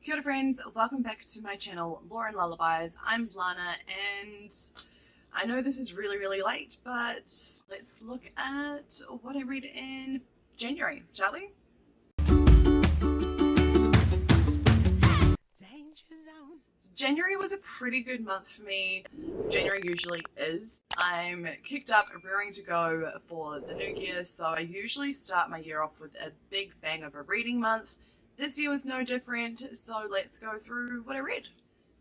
Kia ora friends, welcome back to my channel Lore and Lullabies. I'm Lana and I know this is really late, but let's look at what I read in January, shall we? Danger Zone. January was a pretty good month for me. January usually is. I'm kicked up, raring to go for the new year, so I usually start my year off with a big bang of a reading month. This year was no different, so let's go through what I read.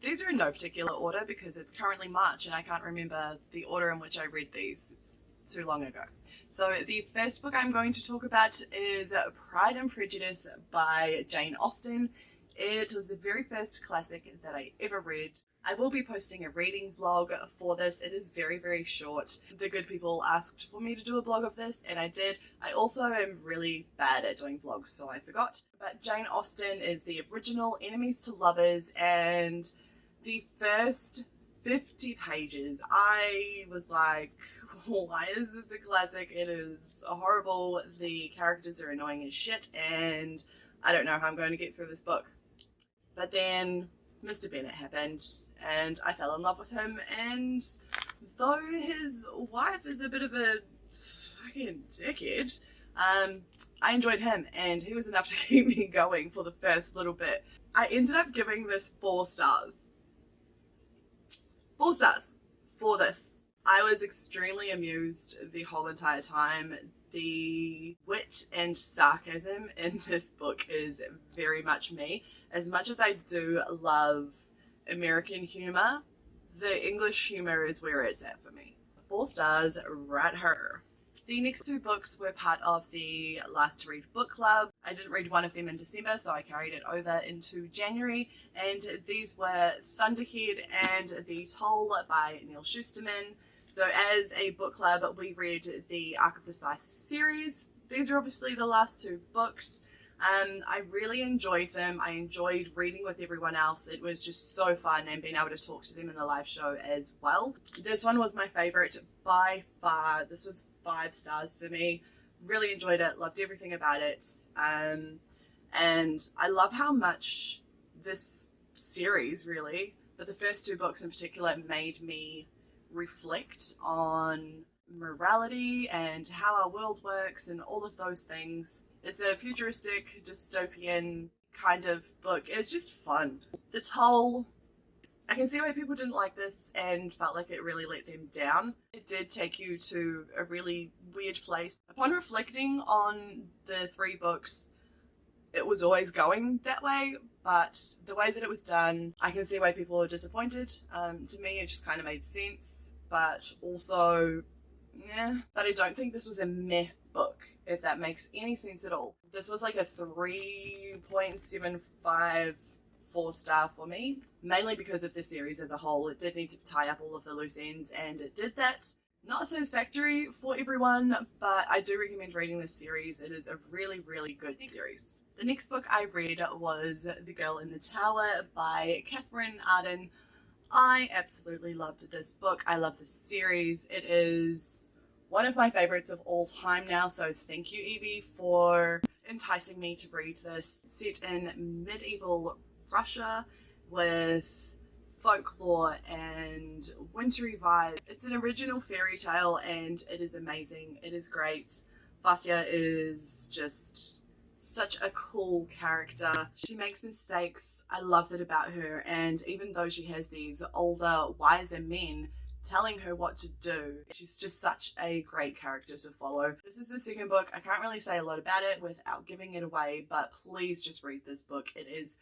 These are in no particular order because it's currently March and I can't remember the order in which I read these. It's too long ago. So the first book I'm going to talk about is Pride and Prejudice by Jane Austen. It was the very first classic that I ever read. I will be posting a reading vlog for this. It is very short. The good people asked for me to do a vlog of this and I did. I also am really bad at doing vlogs, so I forgot. But Jane Austen is the original Enemies to Lovers, and the first 50 pages I was like, why is this a classic? It is horrible. The characters are annoying as shit and I don't know how I'm going to get through this book. But then Mr. Bennet happened and I fell in love with him, and though his wife is a bit of a fucking dickhead, I enjoyed him and he was enough to keep me going for the first little bit. I ended up giving this 4 stars. 4 stars for this. I was extremely amused the whole entire time. The wit and sarcasm in this book is very much me. As much as I do love American humor, the English humor is where it's at for me. 4 stars right here. The next 2 books were part of the Last to Read book club. I didn't read one of them in December, so I carried it over into January, and these were Thunderhead and The Toll by Neil Shusterman. So as a book club, we read the Arc of the Scythe series. These are obviously the last 2 books. I really enjoyed them. I enjoyed reading with everyone else. It was just so fun, and being able to talk to them in the live show as well. This one was my favorite by far. This was 5 stars for me. Really enjoyed it. Loved everything about it. And I love how much this series really, but the first 2 books in particular, made me reflect on morality and how our world works and all of those things. It's a futuristic, dystopian kind of book. It's just fun. The Toll, I can see why people didn't like this and felt like it really let them down. It did take you to a really weird place. Upon reflecting on the 3 books, it was always going that way, but the way that it was done, I can see why people were disappointed. To me, it just kind of made sense, but also, yeah. But I don't think this was a meh book, if that makes any sense at all. This was like a 3.75 4-star for me, mainly because of the series as a whole. It did need to tie up all of the loose ends, and it did that. Not satisfactory for everyone, but I do recommend reading this series. It is a really good series. The next book I read was The Girl in the Tower by Catherine Arden. I absolutely loved this book. I love this series. It is one of my favorites of all time now, so thank you, Evie, for enticing me to read this. Set in medieval Russia with folklore and wintry vibes. It's an original fairy tale and it is amazing. It is great. Vasya is just such a cool character. She makes mistakes. I love that about her, and even though she has these older, wiser men telling her what to do, she's just such a great character to follow. This is the second book. I can't really say a lot about it without giving it away, but please just read this book. It is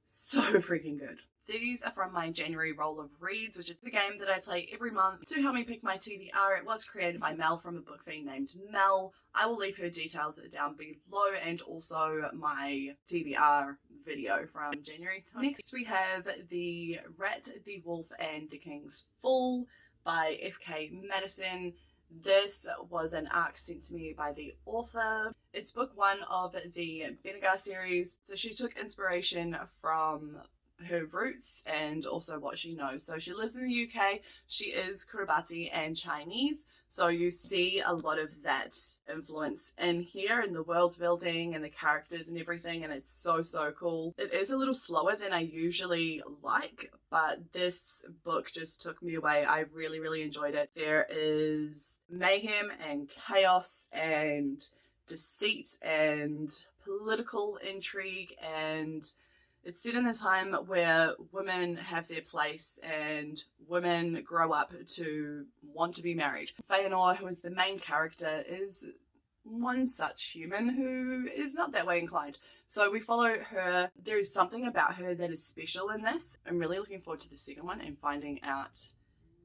so freaking good. These are from my January roll of reads, which is a game that I play every month to help me pick my TBR. It was created by Mel from a book fiend named Mel. I will leave her details down below, and also my TBR video from January. Next we have The Rat, the Wolf and the King's Fall by F.K. Madison. This was an arc sent to me by the author. It's book 1 of the Benegar series. So she took inspiration from her roots and also what she knows. So she lives in the UK, she is Kiribati and Chinese, so you see a lot of that influence in here, in the world building and the characters and everything, and it's so cool. It is a little slower than I usually like, but this book just took me away. I really enjoyed it. There is mayhem and chaos and deceit and political intrigue, and it's set in a time where women have their place and women grow up to want to be married. Feanor, who is the main character, is one such human who is not that way inclined. So we follow her. There is something about her that is special in this. I'm really looking forward to the second one and finding out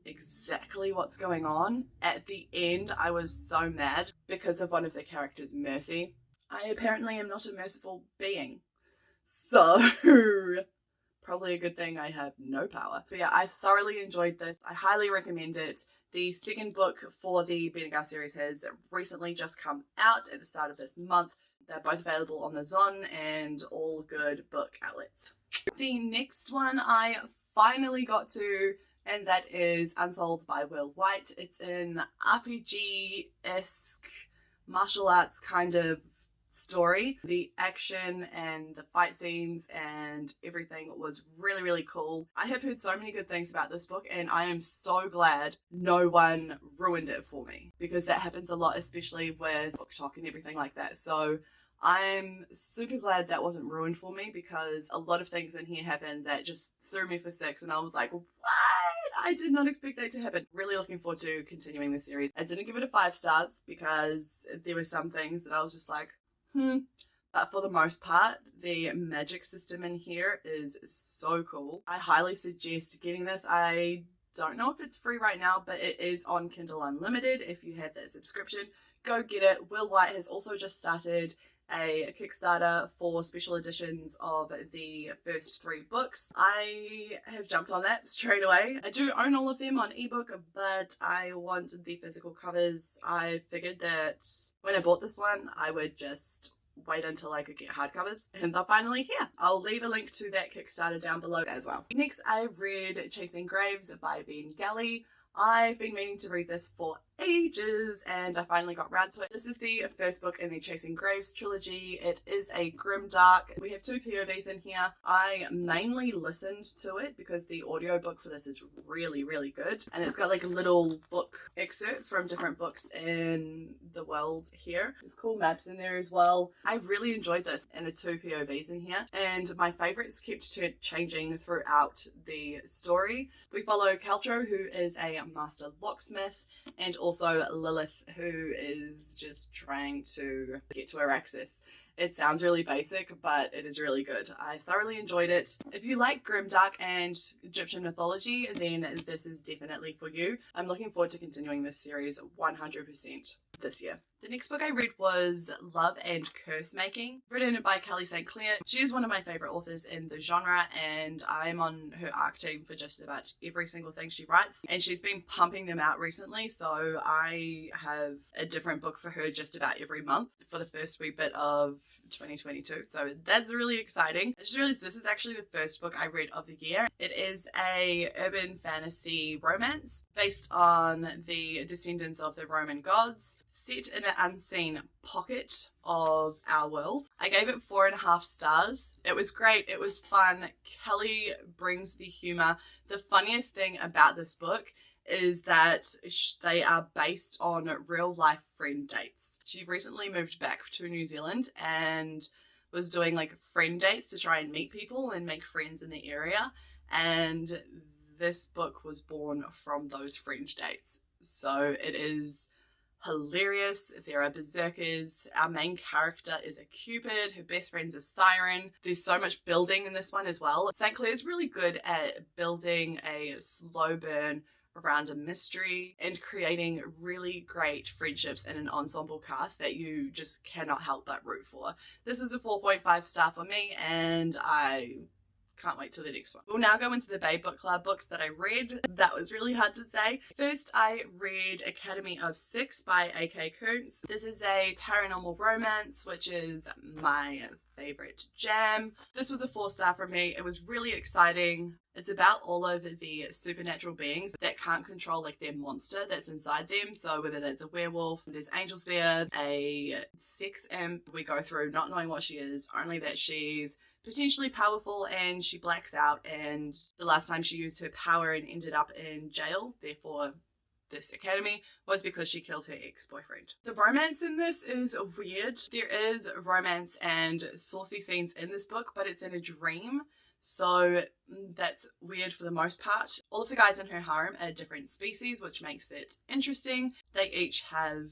exactly what's going on. At the end, I was so mad because of one of the characters, Mercy. I apparently am not a merciful being. So, probably a good thing I have no power. But yeah, I thoroughly enjoyed this. I highly recommend it. The second book for the Benegar series has recently just come out at the start of this month. They're both available on the Zon and all good book outlets. The next one I finally got to, and that is Unsold by Will White. It's an RPG-esque martial arts kind of story. The action and the fight scenes and everything was really cool. I have heard so many good things about this book, and I am so glad no one ruined it for me, because that happens a lot, especially with book talk and everything like that. So I'm super glad that wasn't ruined for me, because a lot of things in here happened that just threw me for six, and I was like, what? I did not expect that to happen. Really looking forward to continuing the series. I didn't give it a 5 stars because there were some things that I was just like, But for the most part, the magic system in here is so cool. I highly suggest getting this. I don't know if it's free right now, but it is on Kindle Unlimited. If you have that subscription, go get it. Will White has also just started a Kickstarter for special editions of the first 3 books. I have jumped on that straight away. I do own all of them on ebook, but I want the physical covers. I figured that when I bought this one, I would just wait until I could get hardcovers, and they're finally here. I'll leave a link to that Kickstarter down below as well. Next, I read Chasing Graves by Ben Galley. I've been meaning to read this for ages, and I finally got around to it. This is the first book in the Chasing Graves trilogy. It is a grimdark. We have 2 POVs in here. I mainly listened to it because the audiobook for this is really good, and it's got like little book excerpts from different books in the world here. There's cool maps in there as well. I really enjoyed this and the 2 POVs in here, and my favorites kept changing throughout the story. We follow Caltro, who is a master locksmith, and also Lilith, who is just trying to get to Araxis. It sounds really basic, but it is really good. I thoroughly enjoyed it. If you like grimdark and Egyptian mythology, then this is definitely for you. I'm looking forward to continuing this series 100% this year. The next book I read was Love and Curse Making, written by Kelly St. Clair. She is one of my favorite authors in the genre, and I'm on her ARC team for just about every single thing she writes, and she's been pumping them out recently, so I have a different book for her just about every month for the first wee bit of 2022, so that's really exciting. I just realized this is actually the first book I read of the year. It is a urban fantasy romance based on the descendants of the Roman gods, set in an unseen pocket of our world. I gave it 4.5 stars. It was great. It was fun. Kelly brings the humor. The funniest thing about this book is that they are based on real life friend dates. She recently moved back to New Zealand and was doing like friend dates to try and meet people and make friends in the area, and this book was born from those friend dates. So it is hilarious. There are berserkers. Our main character is a cupid. Her best friend's a siren. There's so much building in this one as well. St. Clair's really good at building a slow burn around a mystery and creating really great friendships in an ensemble cast that you just cannot help but root for. This was a 4.5 star for me, and I Can't wait till the next one. We'll now go into the Babe Book Club books that I read. That was really hard to say. First, I read Academy of Six by A.K. Kuntz. This is a paranormal romance, which is my favorite jam. This was a 4-star from me. It was really exciting. It's about all of the supernatural beings that can't control like their monster that's inside them. So whether that's a werewolf, there's angels there, a sex imp we go through not knowing what she is, only that she's potentially powerful and she blacks out, and the last time she used her power and ended up in jail, therefore this academy, was because she killed her ex-boyfriend. The romance in this is weird. There is romance and saucy scenes in this book, but it's in a dream. So that's weird for the most part. All of the guys in her harem are different species, which makes it interesting. They each have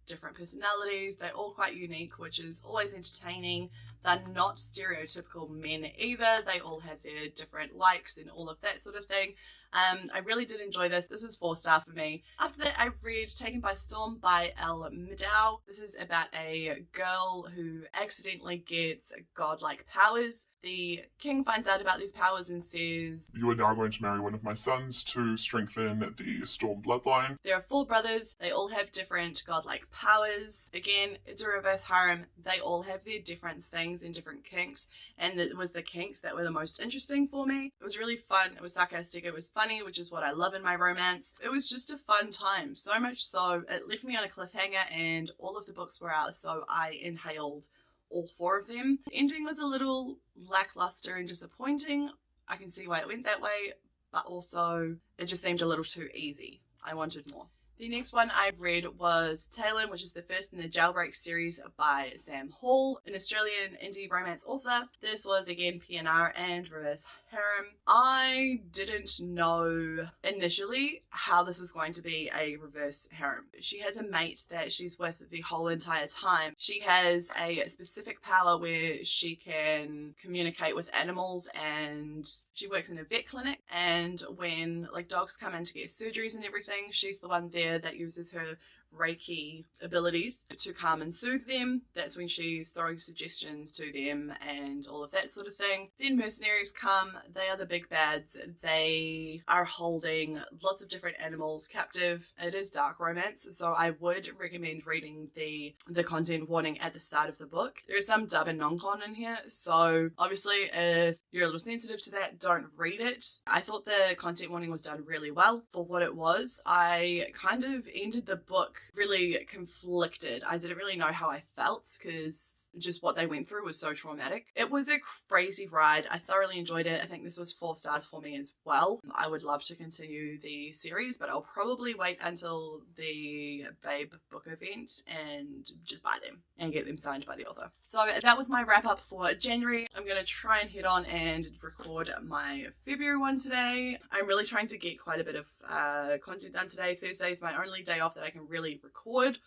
different personalities. They're all quite unique, which is always entertaining. They're not stereotypical men either. They all have their different likes and all of that sort of thing. I really did enjoy this. This was 4-star for me. After that, I read Taken by Storm by Elle Middow. This is about a girl who accidentally gets godlike powers. The king finds out about these powers and says, "You are now going to marry one of my sons to strengthen the Storm bloodline." There are 4 brothers. They all have different godlike powers. Again, it's a reverse harem. They all have their different things and different kinks, and it was the kinks that were the most interesting for me. It was really fun. It was sarcastic. It was funny, which is what I love in my romance. It was just a fun time. So much so, it left me on a cliffhanger, and all of the books were out, so I inhaled all 4 of them. The ending was a little lackluster and disappointing. I can see why it went that way, but also it just seemed a little too easy. I wanted more. The next one I've read was Tailin, which is the first in the Jailbreak series by Sam Hall, an Australian indie romance author. This was again PNR and reverse harem. I didn't know initially how this was going to be a reverse harem. She has a mate that she's with the whole entire time. She has a specific power where she can communicate with animals, and she works in a vet clinic, and when like dogs come in to get surgeries and everything, she's the one there that uses her Reiki abilities to calm and soothe them. That's when she's throwing suggestions to them and all of that sort of thing. Then mercenaries come. They are the big bads. They are holding lots of different animals captive. It is dark romance, so I would recommend reading the content warning at the start of the book. There is some dub and non-con in here, so obviously if you're a little sensitive to that, don't read it. I thought the content warning was done really well for what it was. I kind of ended the book really conflicted. I didn't really know how I felt because just what they went through was so traumatic. It was a crazy ride. I thoroughly enjoyed it. I think this was 4 stars for me as well. I would love to continue the series, but I'll probably wait until the Babe book event and just buy them and get them signed by the author. So that was my wrap up for January. I'm going to try and head on and record my February one today. I'm really trying to get quite a bit of content done today. Thursday is my only day off that I can really record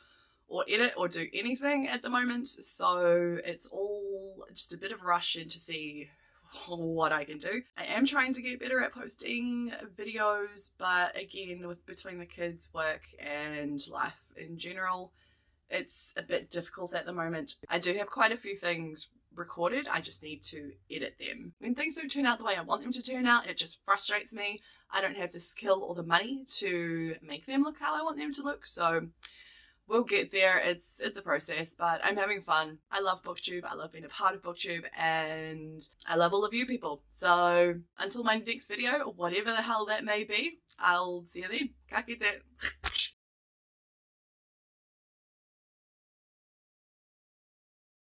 or edit or do anything at the moment, so it's all just a bit of a rush in to see what I can do. I am trying to get better at posting videos, but again, with between the kids, work and life in general, it's a bit difficult at the moment. I do have quite a few things recorded, I just need to edit them. When things don't turn out the way I want them to turn out, it just frustrates me. I don't have the skill or the money to make them look how I want them to look, so we'll get there. It's a process, but I'm having fun. I love BookTube. I love being a part of BookTube, and I love all of you people. So until my next video, whatever the hell that may be, I'll see you then. Ka kite.